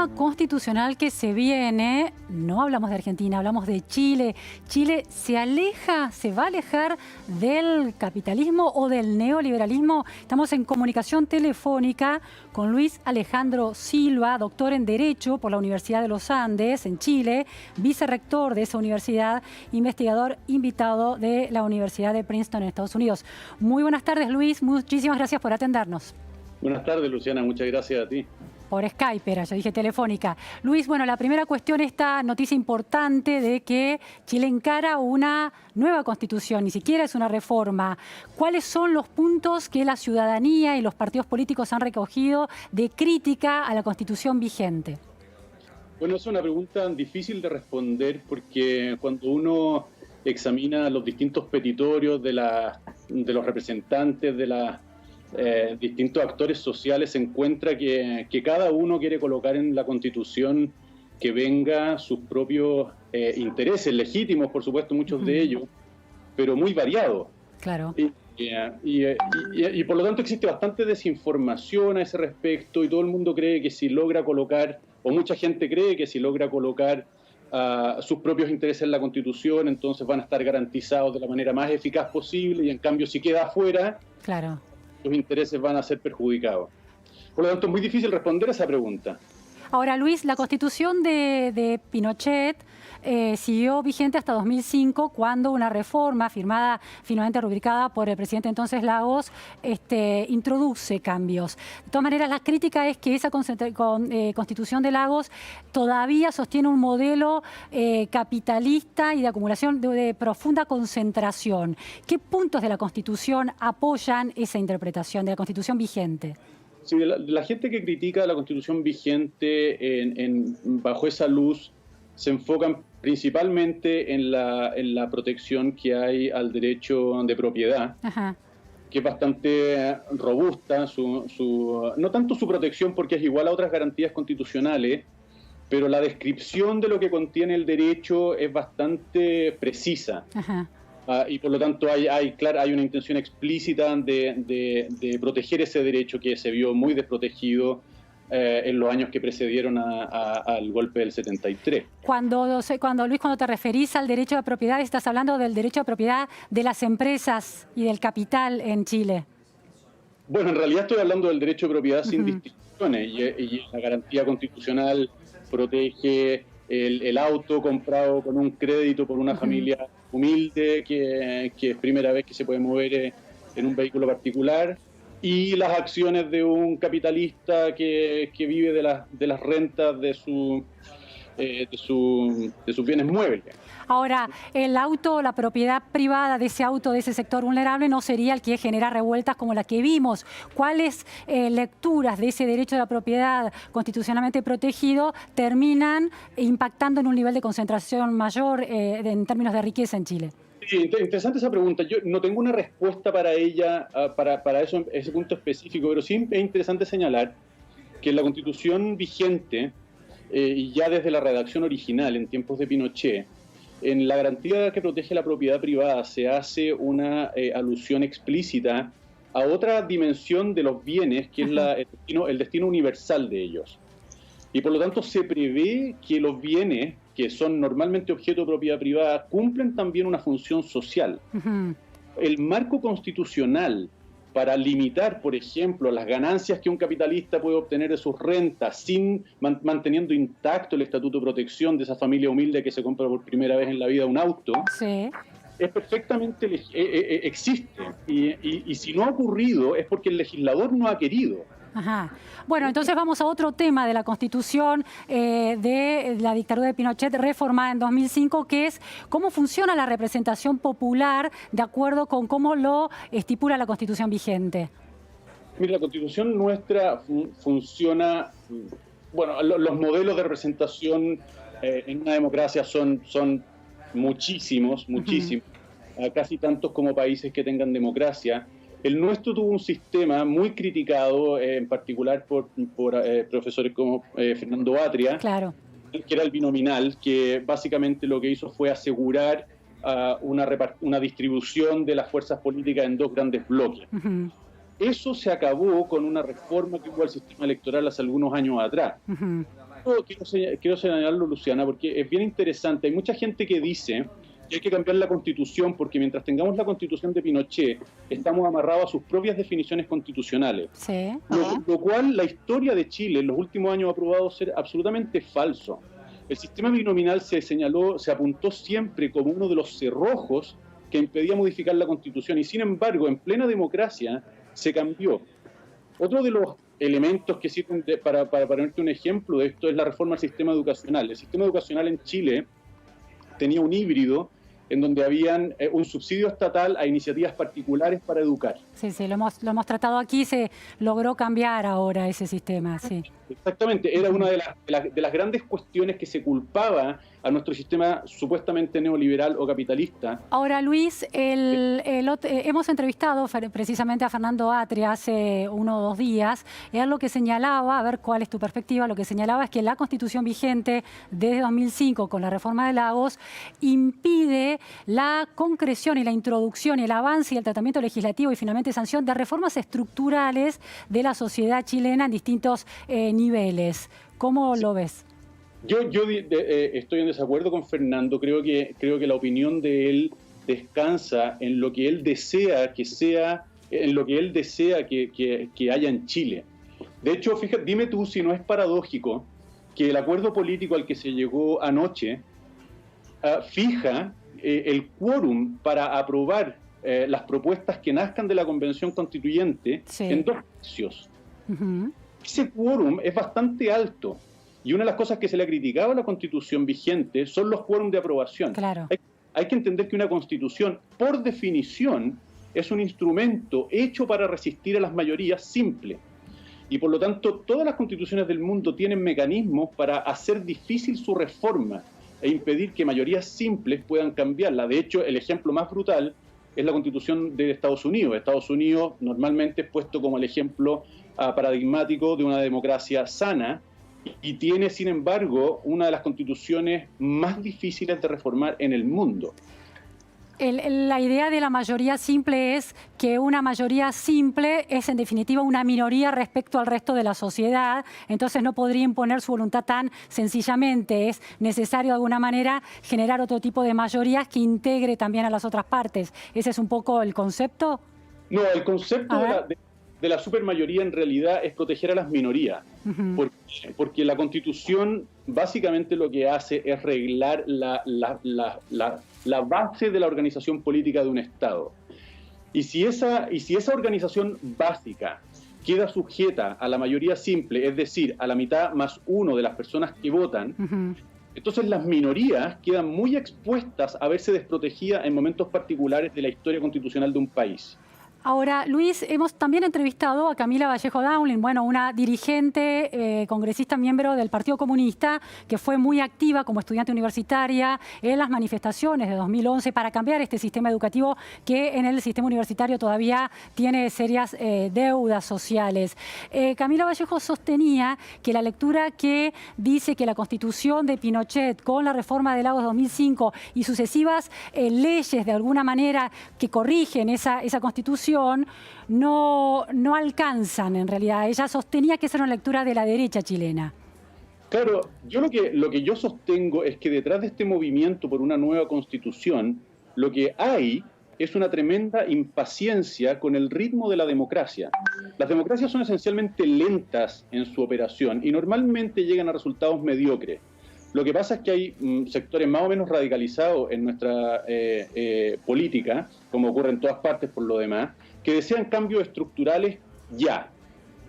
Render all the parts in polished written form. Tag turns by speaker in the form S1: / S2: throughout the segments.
S1: reforma constitucional que se viene, no hablamos de Argentina, hablamos de Chile. ¿Chile se va a alejar del capitalismo o del neoliberalismo? Estamos en comunicación telefónica con Luis Alejandro Silva, doctor en Derecho por la Universidad de los Andes en Chile, vicerrector de esa universidad, investigador invitado de la Universidad de Princeton en Estados Unidos. Muy buenas tardes, Luis. Muchísimas gracias por atendernos.
S2: Buenas tardes, Luciana. Muchas gracias a ti.
S1: Por Skype era, yo dije telefónica. Luis, bueno, la primera cuestión, esta noticia importante de que Chile encara una nueva constitución, ni siquiera es una reforma. ¿Cuáles son los puntos que la ciudadanía y los partidos políticos han recogido de crítica a la constitución vigente?
S2: Bueno, es una pregunta difícil de responder porque cuando uno examina los distintos petitorios de los representantes de las distintos actores sociales, se encuentra que cada uno quiere colocar en la Constitución que venga sus propios intereses, legítimos, por supuesto, muchos de ellos, pero muy variados.
S1: Claro.
S2: Y por lo tanto existe bastante desinformación a ese respecto y todo el mundo cree que si logra colocar, o mucha gente cree que si logra colocar sus propios intereses en la Constitución, entonces van a estar garantizados de la manera más eficaz posible, y en cambio si queda afuera,
S1: claro,
S2: los intereses van a ser perjudicados. Por lo tanto, es muy difícil responder a esa pregunta.
S1: Ahora, Luis, la Constitución de Pinochet siguió vigente hasta 2005, cuando una reforma firmada, finalmente rubricada por el presidente entonces Lagos, introduce cambios. De todas maneras, la crítica es que esa Constitución de Lagos todavía sostiene un modelo capitalista y de acumulación de profunda concentración. ¿Qué puntos de la Constitución apoyan esa interpretación de la Constitución vigente?
S2: Sí, la gente que critica la Constitución vigente bajo esa luz se enfocan principalmente en la protección que hay al derecho de propiedad,
S1: Ajá,
S2: que es bastante robusta, no tanto su protección porque es igual a otras garantías constitucionales, pero la descripción de lo que contiene el derecho es bastante precisa.
S1: ajá.
S2: Y por lo tanto hay una intención explícita de proteger ese derecho que se vio muy desprotegido en los años que precedieron al golpe del 73.
S1: Luis, cuando te referís al derecho de propiedad, estás hablando del derecho de propiedad de las empresas y del capital en Chile.
S2: Bueno, en realidad estoy hablando del derecho de propiedad sin distinciones, y la garantía constitucional protege el auto comprado con un crédito por una familia humilde que es primera vez que se puede mover en un vehículo particular, y las acciones de un capitalista que vive de las rentas de sus bienes muebles.
S1: Ahora, el auto, la propiedad privada de ese auto, de ese sector vulnerable, no sería el que genera revueltas como la que vimos. ¿Cuáles lecturas de ese derecho de la propiedad constitucionalmente protegido terminan impactando en un nivel de concentración mayor en términos de riqueza en Chile?
S2: Sí, interesante esa pregunta. Yo no tengo una respuesta para ella, para ese punto específico, pero sí es interesante señalar que en la Constitución vigente, y ya desde la redacción original, en tiempos de Pinochet, en la garantía que protege la propiedad privada se hace una alusión explícita a otra dimensión de los bienes, que es el destino universal de ellos. Y por lo tanto se prevé que los bienes, que son normalmente objeto de propiedad privada, cumplen también una función social. El marco constitucional para limitar, por ejemplo, las ganancias que un capitalista puede obtener de sus rentas, manteniendo intacto el estatuto de protección de esa familia humilde que se compra por primera vez en la vida un auto,
S1: sí,
S2: es perfectamente existe. Y si no ha ocurrido es porque el legislador no ha querido.
S1: Ajá. Bueno, entonces vamos a otro tema de la Constitución de la dictadura de Pinochet, reformada en 2005, que es cómo funciona la representación popular de acuerdo con cómo lo estipula la Constitución vigente.
S2: Mira, la Constitución nuestra funciona, bueno, los modelos de representación en una democracia son muchísimos, casi tantos como países que tengan democracia. El nuestro tuvo un sistema muy criticado, en particular por profesores como Fernando Atria,
S1: claro,
S2: que era el binominal, que básicamente lo que hizo fue asegurar una distribución de las fuerzas políticas en dos grandes bloques. Eso se acabó con una reforma que hubo al sistema electoral hace algunos años atrás. quiero señalarlo, Luciana, porque es bien interesante. Hay mucha gente que dice que hay que cambiar la Constitución porque mientras tengamos la Constitución de Pinochet, estamos amarrados a sus propias definiciones constitucionales.
S1: Sí.
S2: Lo cual la historia de Chile en los últimos años ha probado ser absolutamente falso. El sistema binominal se apuntó siempre como uno de los cerrojos que impedía modificar la Constitución y sin embargo, en plena democracia, se cambió. Otro de los elementos que sirven para ponerte un ejemplo de esto es la reforma al sistema educacional. El sistema educacional en Chile tenía un híbrido en donde habían un subsidio estatal a iniciativas particulares para educar.
S1: Sí, lo hemos tratado aquí, se logró cambiar ahora ese sistema, sí.
S2: Exactamente, era una de las grandes cuestiones que se culpaba a nuestro sistema supuestamente neoliberal o capitalista.
S1: Ahora, Luis, hemos entrevistado precisamente a Fernando Atria hace 1 o 2 días. Él lo que señalaba, a ver cuál es tu perspectiva, lo que señalaba es que la Constitución vigente desde 2005 con la reforma de Lagos impide la concreción y la introducción, el avance y el tratamiento legislativo y finalmente sanción de reformas estructurales de la sociedad chilena en distintos niveles. ¿Cómo lo ves?
S2: Yo estoy en desacuerdo con Fernando. Creo que la opinión de él descansa en lo que él desea que sea, en lo que él desea que haya en Chile. De hecho, fíjate, dime tú si no es paradójico que el acuerdo político al que se llegó anoche fija el quórum para aprobar las propuestas que nazcan de la Convención Constituyente en 2 tercios. Ese quórum es bastante alto. Y una de las cosas que se le ha criticado a la Constitución vigente son los quórums de aprobación.
S1: Claro.
S2: Hay que entender que una Constitución, por definición, es un instrumento hecho para resistir a las mayorías simples. Y por lo tanto, todas las constituciones del mundo tienen mecanismos para hacer difícil su reforma e impedir que mayorías simples puedan cambiarla. De hecho, el ejemplo más brutal es la Constitución de Estados Unidos. Estados Unidos normalmente es puesto como el ejemplo paradigmático de una democracia sana, y tiene, sin embargo, una de las constituciones más difíciles de reformar en el mundo.
S1: La idea de la mayoría simple es que una mayoría simple es, en definitiva, una minoría respecto al resto de la sociedad, entonces no podría imponer su voluntad tan sencillamente. Es necesario, de alguna manera, generar otro tipo de mayorías que integre también a las otras partes. ¿Ese es un poco el concepto?
S2: No, el concepto de la supermayoría en realidad es proteger a las minorías, porque la Constitución básicamente lo que hace es reglar la base de la organización política de un Estado. Y si esa organización básica queda sujeta a la mayoría simple, es decir, a la mitad más 1 de las personas que votan, entonces las minorías quedan muy expuestas a verse desprotegidas en momentos particulares de la historia constitucional de un país.
S1: Ahora, Luis, hemos también entrevistado a Camila Vallejo Dowling, una dirigente, congresista, miembro del Partido Comunista, que fue muy activa como estudiante universitaria en las manifestaciones de 2011 para cambiar este sistema educativo que en el sistema universitario todavía tiene serias deudas sociales. Camila Vallejo sostenía que la lectura que dice que la Constitución de Pinochet con la reforma de Lagos 2005 y sucesivas leyes de alguna manera que corrigen esa Constitución no alcanzan en realidad. Ella sostenía que esa era una lectura de la derecha chilena.
S2: Claro, yo lo que yo sostengo es que detrás de este movimiento por una nueva Constitución, lo que hay es una tremenda impaciencia con el ritmo de la democracia. Las democracias son esencialmente lentas en su operación y normalmente llegan a resultados mediocres. Lo que pasa es que hay sectores más o menos radicalizados en nuestra política, como ocurre en todas partes por lo demás, que desean cambios estructurales ya.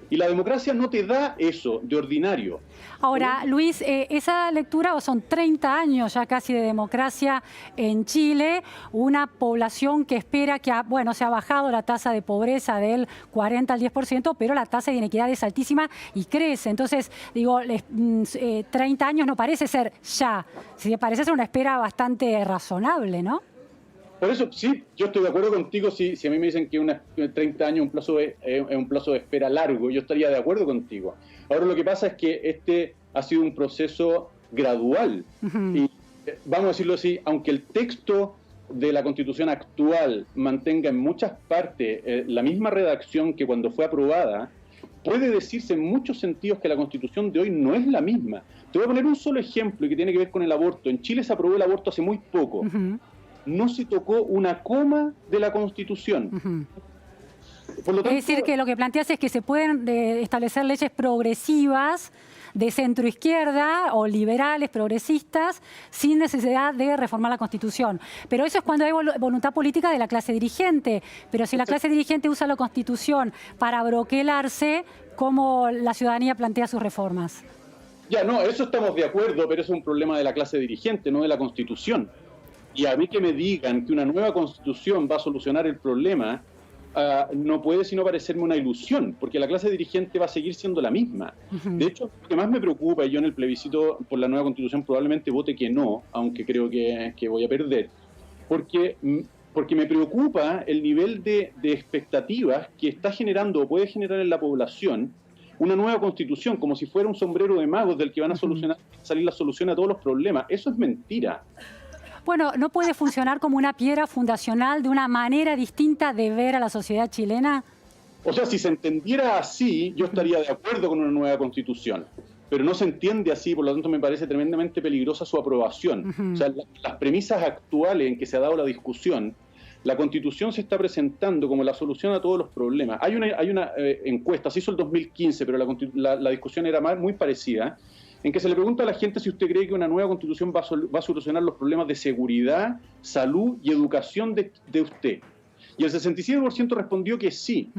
S2: Y la democracia no te da eso de ordinario.
S1: Ahora, Luis, esa lectura, son 30 años ya casi de democracia en Chile, una población que espera que, se ha bajado la tasa de pobreza del 40 al 10%, pero la tasa de inequidad es altísima y crece. Entonces, 30 años no parece ser ya, parece ser una espera bastante razonable, ¿no?
S2: Por eso, sí, yo estoy de acuerdo contigo. Si a mí me dicen que 30 años es un plazo de espera largo, yo estaría de acuerdo contigo. Ahora, lo que pasa es que este ha sido un proceso gradual. Y vamos a decirlo así, aunque el texto de la Constitución actual mantenga en muchas partes la misma redacción que cuando fue aprobada, puede decirse en muchos sentidos que la Constitución de hoy no es la misma. Te voy a poner un solo ejemplo que tiene que ver con el aborto. En Chile se aprobó el aborto hace muy poco. No se tocó una coma de la Constitución. Por lo tanto,
S1: es decir, que lo que planteas es que se pueden establecer leyes progresivas de centro-izquierda o liberales, progresistas, sin necesidad de reformar la Constitución. Pero eso es cuando hay voluntad política de la clase dirigente. Pero si la clase dirigente usa la Constitución para broquelarse, ¿cómo la ciudadanía plantea sus reformas?
S2: Ya, no, eso estamos de acuerdo, pero eso es un problema de la clase dirigente, no de la Constitución. Y a mí que me digan que una nueva Constitución va a solucionar el problema, no puede sino parecerme una ilusión, porque la clase dirigente va a seguir siendo la misma. De hecho, lo que más me preocupa, y yo en el plebiscito por la nueva Constitución probablemente vote que no, aunque creo que voy a perder, porque me preocupa el nivel de expectativas que está generando o puede generar en la población una nueva Constitución, como si fuera un sombrero de magos del que van a salir la solución a todos los problemas. Eso es mentira.
S1: Bueno, ¿no puede funcionar como una piedra fundacional de una manera distinta de ver a la sociedad chilena?
S2: O sea, si se entendiera así, yo estaría de acuerdo con una nueva Constitución. Pero no se entiende así, por lo tanto me parece tremendamente peligrosa su aprobación. O sea, las premisas actuales en que se ha dado la discusión, la Constitución se está presentando como la solución a todos los problemas. Hay una encuesta, se hizo el 2015, pero la discusión era muy parecida, en que se le pregunta a la gente si usted cree que una nueva Constitución va a solucionar los problemas de seguridad, salud y educación de usted. Y el 67% respondió que sí.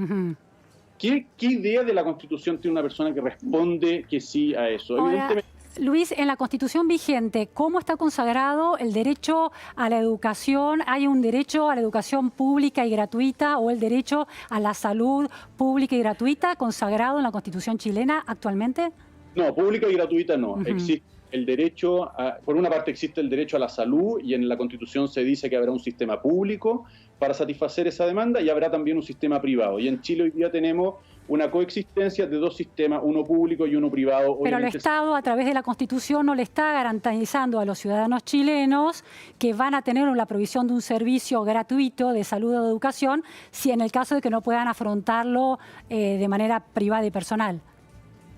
S2: ¿Qué idea de la Constitución tiene una persona que responde que sí a eso?
S1: Ahora, Luis, en la Constitución vigente, ¿cómo está consagrado el derecho a la educación? ¿Hay un derecho a la educación pública y gratuita o el derecho a la salud pública y gratuita consagrado en la Constitución chilena actualmente?
S2: No, pública y gratuita no. Existe el derecho, por una parte existe el derecho a la salud y en la Constitución se dice que habrá un sistema público para satisfacer esa demanda y habrá también un sistema privado. Y en Chile hoy día tenemos una coexistencia de dos sistemas, uno público y uno privado.
S1: Pero el Estado, a través de la Constitución, no le está garantizando a los ciudadanos chilenos que van a tener la provisión de un servicio gratuito de salud o de educación, si en el caso de que no puedan afrontarlo de manera privada y personal.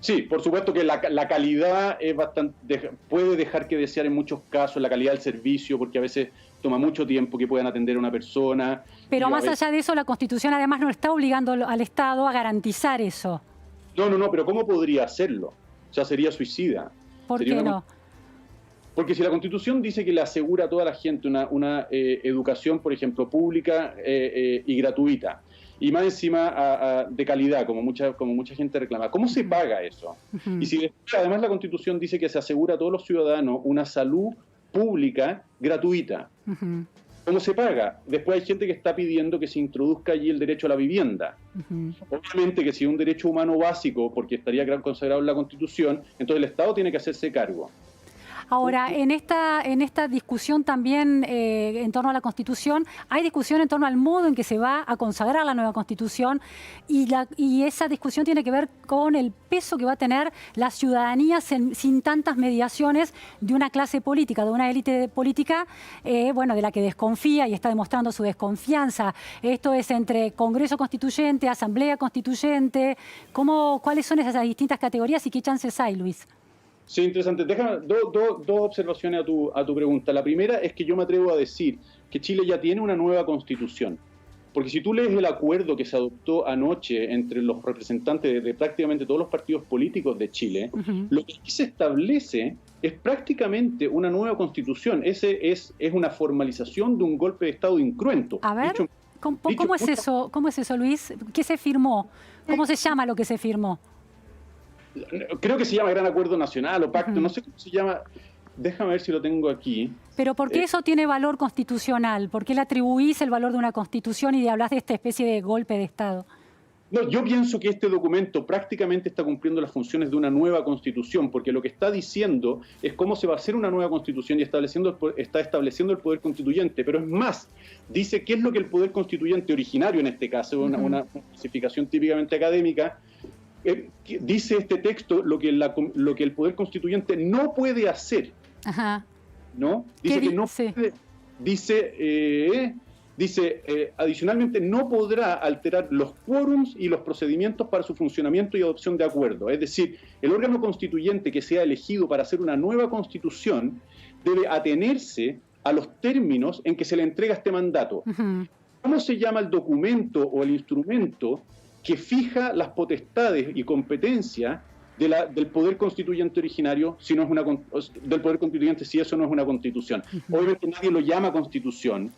S2: Sí, por supuesto que la calidad es puede dejar que desear en muchos casos, la calidad del servicio, porque a veces toma mucho tiempo que puedan atender a una persona.
S1: Pero más allá de eso, la Constitución además no está obligando al Estado a garantizar eso.
S2: No, pero ¿cómo podría hacerlo? O sea, sería suicida.
S1: ¿Por qué no?
S2: Porque si la Constitución dice que le asegura a toda la gente una educación, por ejemplo, pública y gratuita, y más encima de calidad, como mucha gente reclama. ¿Cómo se paga eso? Y si después, además la Constitución dice que se asegura a todos los ciudadanos una salud pública gratuita. ¿Cómo se paga? Después hay gente que está pidiendo que se introduzca allí el derecho a la vivienda. Obviamente que si es un derecho humano básico, porque estaría consagrado en la Constitución, entonces el Estado tiene que hacerse cargo.
S1: Ahora, en esta discusión también en torno a la Constitución, hay discusión en torno al modo en que se va a consagrar la nueva Constitución y esa discusión tiene que ver con el peso que va a tener la ciudadanía sin tantas mediaciones de una clase política, de una élite política, bueno, de la que desconfía y está demostrando su desconfianza. Esto es entre Congreso Constituyente, Asamblea Constituyente. ¿Cuáles son esas distintas categorías y qué chances hay, Luis?
S2: Sí, interesante. Déjame dos observaciones a tu pregunta. La primera es que yo me atrevo a decir que Chile ya tiene una nueva Constitución. Porque si tú lees el acuerdo que se adoptó anoche entre los representantes de prácticamente todos los partidos políticos de Chile, lo que aquí se establece es prácticamente una nueva Constitución. Ese es una formalización de un golpe de Estado incruento.
S1: A ver, ¿cómo es eso? ¿Cómo es eso, Luis? ¿Qué se firmó? ¿Cómo se llama lo que se firmó?
S2: Creo que se llama Gran Acuerdo Nacional o Pacto, no sé cómo se llama. Déjame ver si lo tengo aquí.
S1: Pero ¿por qué eso tiene valor constitucional? ¿Por qué le atribuís el valor de una constitución y hablas de esta especie de golpe de Estado?
S2: No, yo pienso que este documento prácticamente está cumpliendo las funciones de una nueva constitución, porque lo que está diciendo es cómo se va a hacer una nueva constitución y está estableciendo el poder constituyente, pero es más, dice qué es lo que el poder constituyente originario en este caso, una clasificación típicamente académica, dice este texto lo que el poder constituyente no puede hacer. ¿No? Dice que no puede, dice, adicionalmente no podrá alterar los quórums y los procedimientos para su funcionamiento y adopción de acuerdos. Es decir, el órgano constituyente que sea elegido para hacer una nueva constitución debe atenerse a los términos en que se le entrega este mandato. ¿Cómo se llama el documento o el instrumento que fija las potestades y competencias del poder constituyente originario, si no es del poder constituyente, si eso no es una constitución? Obviamente nadie lo llama constitución,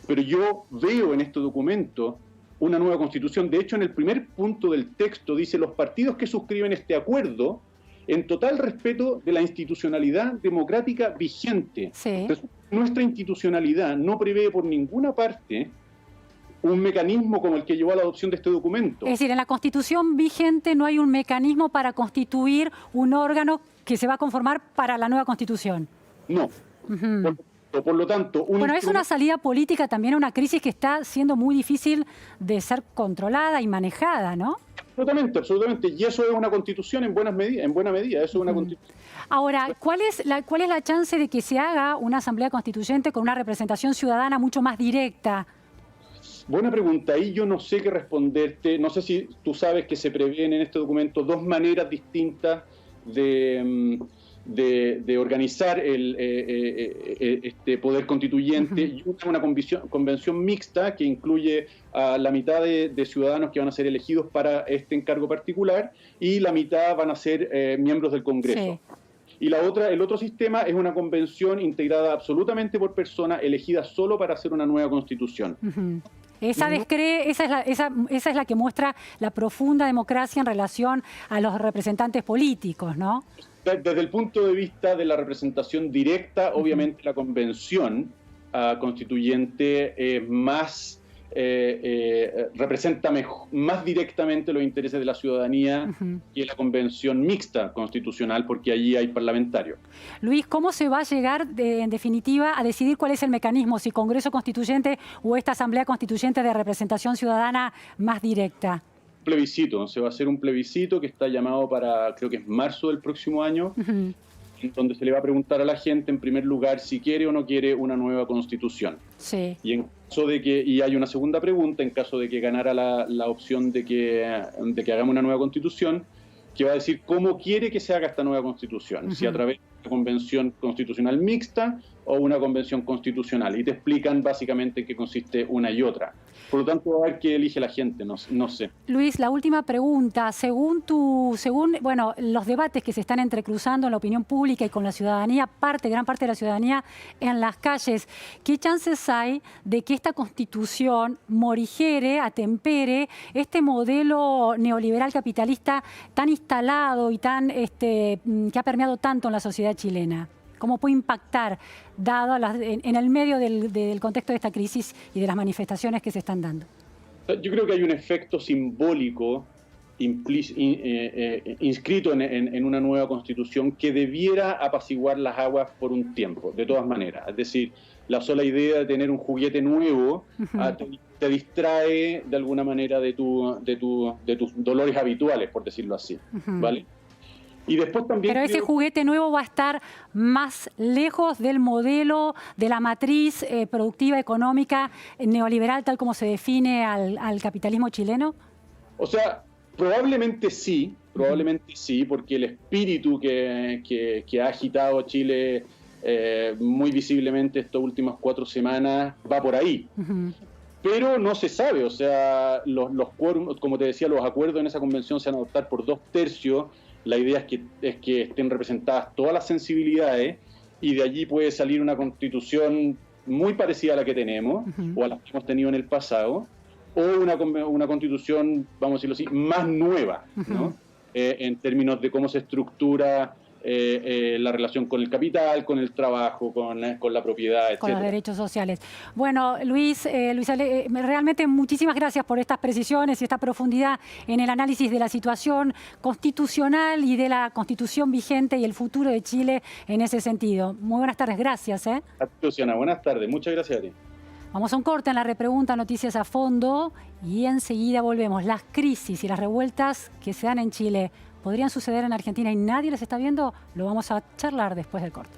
S2: pero yo veo en este documento una nueva constitución. De hecho, en el primer punto del texto dice: los partidos que suscriben este acuerdo, en total respeto de la institucionalidad democrática vigente.
S1: Sí.
S2: Nuestra institucionalidad no prevé por ninguna parte un mecanismo como el que llevó a la adopción de este documento.
S1: Es decir, en la Constitución vigente no hay un mecanismo para constituir un órgano que se va a conformar para la nueva Constitución.
S2: No. Por lo tanto,
S1: bueno, es una salida política también a una crisis que está siendo muy difícil de ser controlada y manejada, ¿no?
S2: Absolutamente, absolutamente. Y eso es una constitución en buena medida. Eso es una constitución.
S1: Ahora, ¿cuál es la chance de que se haga una asamblea constituyente con una representación ciudadana mucho más directa?
S2: Buena pregunta. Ahí yo no sé qué responderte. No sé si tú sabes que se prevén en este documento dos maneras distintas de organizar este poder constituyente. Y una convención mixta que incluye a la mitad de ciudadanos que van a ser elegidos para este encargo particular y la mitad van a ser miembros del Congreso. Sí. Y el otro sistema es una convención integrada absolutamente por persona, elegida solo para hacer una nueva constitución.
S1: Esa es la que muestra la profunda democracia en relación a los representantes políticos, ¿no?
S2: Desde el punto de vista de la representación directa, obviamente la convención constituyente representa más directamente los intereses de la ciudadanía que la convención mixta constitucional, porque allí hay parlamentarios.
S1: Luis, ¿cómo se va a llegar en definitiva a decidir cuál es el mecanismo, si Congreso Constituyente o esta Asamblea Constituyente de representación ciudadana más directa?
S2: Plebiscito, se va a hacer un plebiscito que está llamado para, creo que es marzo del próximo año, en donde se le va a preguntar a la gente, en primer lugar, si quiere o no quiere una nueva constitución.
S1: Sí.
S2: Y en caso de que, y hay una segunda pregunta, en caso de que ganara la opción de que hagamos una nueva constitución, que va a decir cómo quiere que se haga esta nueva constitución, si a través de una convención constitucional mixta o una convención constitucional, y te explican básicamente en qué consiste una y otra. Por lo tanto, a ver qué elige la gente, no sé.
S1: Luis, la última pregunta. Según los debates que se están entrecruzando en la opinión pública y con la ciudadanía, gran parte de la ciudadanía en las calles, ¿qué chances hay de que esta Constitución morigere, atempere este modelo neoliberal capitalista tan instalado y que ha permeado tanto en la sociedad chilena? ¿Cómo puede impactar, dado en el medio del contexto de esta crisis y de las manifestaciones que se están dando?
S2: Yo creo que hay un efecto simbólico inscrito en una nueva constitución que debiera apaciguar las aguas por un tiempo, de todas maneras. Es decir, la sola idea de tener un juguete nuevo te distrae de alguna manera de tus dolores habituales, por decirlo así, ¿vale? Y después también
S1: pero ese juguete nuevo va a estar más lejos del modelo, de la matriz productiva económica neoliberal, tal como se define al capitalismo chileno.
S2: O sea, probablemente sí, porque el espíritu que ha agitado Chile muy visiblemente estas últimas 4 semanas va por ahí. Pero no se sabe, o sea, los quórums, como te decía, los acuerdos en esa convención se van a adoptar por 2/3. La idea es que estén representadas todas las sensibilidades y de allí puede salir una constitución muy parecida a la que tenemos o a la que hemos tenido en el pasado, o una constitución, vamos a decirlo así, más nueva, ¿no? En términos de cómo se estructura la relación con el capital, con el trabajo, con la propiedad, etc.
S1: Con los derechos sociales. Bueno, Luis, realmente muchísimas gracias por estas precisiones y esta profundidad en el análisis de la situación constitucional y de la Constitución vigente y el futuro de Chile en ese sentido. Muy buenas tardes, gracias.
S2: Luciana, buenas tardes, muchas gracias a ti.
S1: Vamos a un corte en la repregunta, noticias a fondo, y enseguida volvemos. Las crisis y las revueltas que se dan en Chile podrían suceder en Argentina y nadie las está viendo. Lo vamos a charlar después del corte.